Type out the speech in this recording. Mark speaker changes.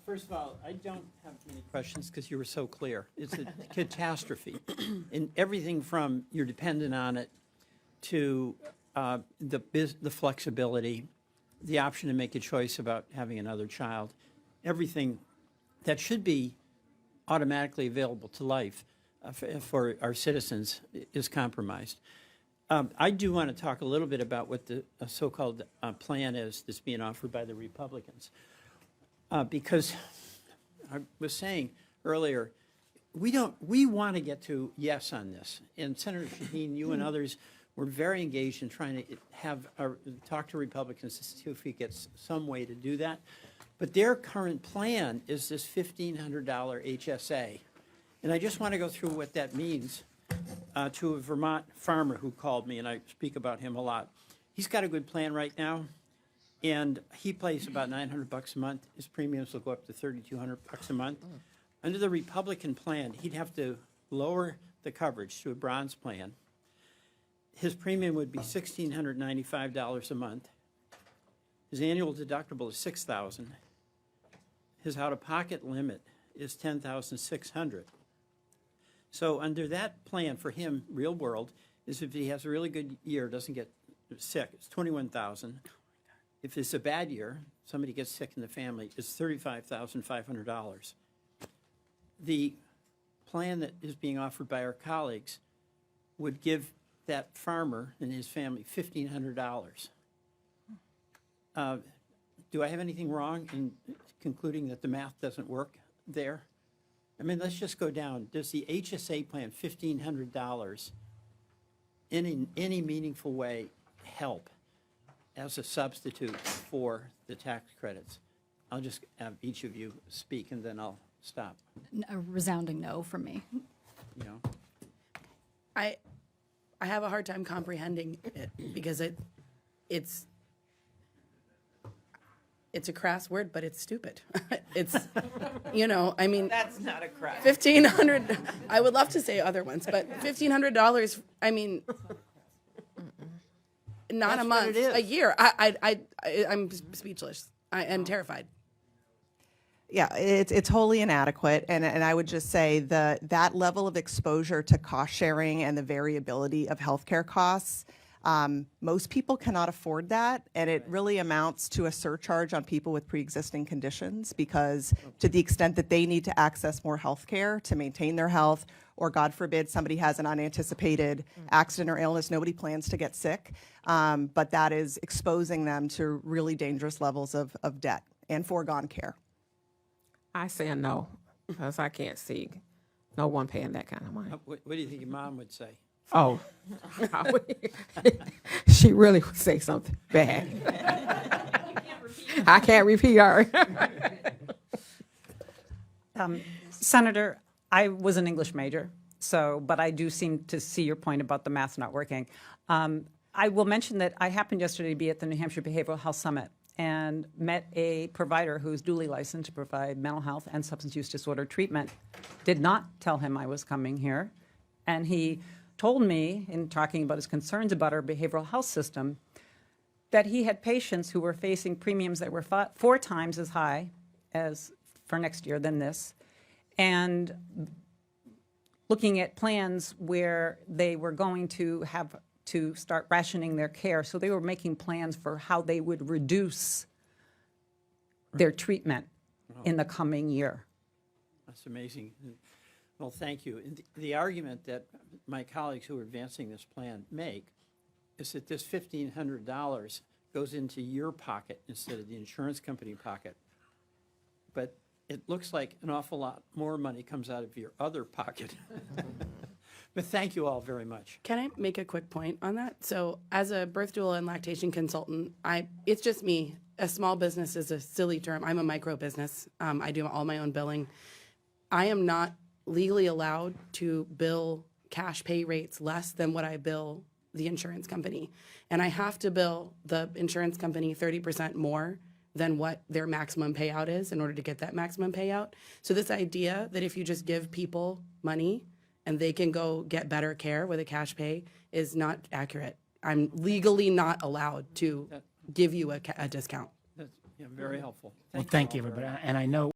Speaker 1: First of all, I don't have many questions because you were so clear. It's a catastrophe. And everything from you're dependent on it to the flexibility, the option to make a choice about having another child, everything that should be automatically available to life for our citizens is compromised. I do want to talk a little bit about what the so-called plan is that's being offered by the Republicans. Because I was saying earlier, we want to get to yes on this. And Senator Shaheen, you and others were very engaged in trying to talk to Republicans to see if we get some way to do that. But their current plan is this $1,500 HSA. And I just want to go through what that means to a Vermont farmer who called me, and I speak about him a lot. He's got a good plan right now, and he pays about $900 a month. His premiums will go up to $3,200 a month. Under the Republican plan, he'd have to lower the coverage to a bronze plan. His premium would be $1,695 a month. His annual deductible is $6,000. His out-of-pocket limit is $10,600. So under that plan for him, real world, is if he has a really good year, doesn't get sick, it's $21,000. If it's a bad year, somebody gets sick in the family, it's $35,500. The plan that is being offered by our colleagues would give that farmer and his family $1,500. Do I have anything wrong in concluding that the math doesn't work there? I mean, let's just go down. Does the HSA plan, $1,500, in any meaningful way help as a substitute for the tax credits? I'll just have each of you speak, and then I'll stop.
Speaker 2: A resounding no from me.
Speaker 1: You know,
Speaker 3: I have a hard time comprehending it because it's a crass word, but it's stupid. It's, I mean.
Speaker 1: that's not a crack.
Speaker 3: $1,500, I would love to say other ones, but $1,500, I mean, not
Speaker 1: That's
Speaker 3: a
Speaker 1: what
Speaker 3: month,
Speaker 1: it is.
Speaker 3: a year. I'm speechless. I am terrified.
Speaker 4: Yeah, it's wholly inadequate, and I would just say that level of exposure to cost sharing and the variability of healthcare costs, most people cannot afford that, and it really amounts to a surcharge on people with pre-existing conditions, because to the extent that they need to access more healthcare to maintain their health, or God forbid somebody has an unanticipated accident or illness, nobody plans to get sick, but that is exposing them to really dangerous levels of debt and foregone care.
Speaker 5: I say a no, because I can't see no one paying that kind of money.
Speaker 1: What do you think your mom would say?
Speaker 5: Oh, she really would say something bad. I can't repeat her.
Speaker 6: Senator, I was an English major, but I do seem to see your point about the math not working. I will mention that I happened yesterday to be at the New Hampshire Behavioral Health Summit and met a provider who's duly licensed to provide mental health and substance use disorder treatment. Did not tell him I was coming here, and he told me, in talking about his concerns about our behavioral health system, that he had patients who were facing premiums that were 4 times as high as for next year than this, and looking at plans where they were going to have to start rationing their care. So they were making plans for how they would reduce their treatment in the coming year.
Speaker 1: That's amazing. Well, thank you. And the argument that my colleagues who are advancing this plan make is that this $1,500 goes into your pocket instead of the insurance company pocket. But it looks like an awful lot more money comes out of your other pocket. But thank you all very much.
Speaker 3: Can I make a quick point on that? So as a birth doula and lactation consultant, it's just me. A small business is a silly term. I'm a micro business. I do all my own billing. I am not legally allowed to bill cash pay rates less than what I bill the insurance company. And I have to bill the insurance company 30% more than what their maximum payout is in order to get that maximum payout. So this idea that if you just give people money and they can go get better care with a cash pay is not accurate. I'm legally not allowed to give you a discount.
Speaker 1: That's very helpful.
Speaker 7: Well, thank you,
Speaker 1: all very
Speaker 7: everybody. And I know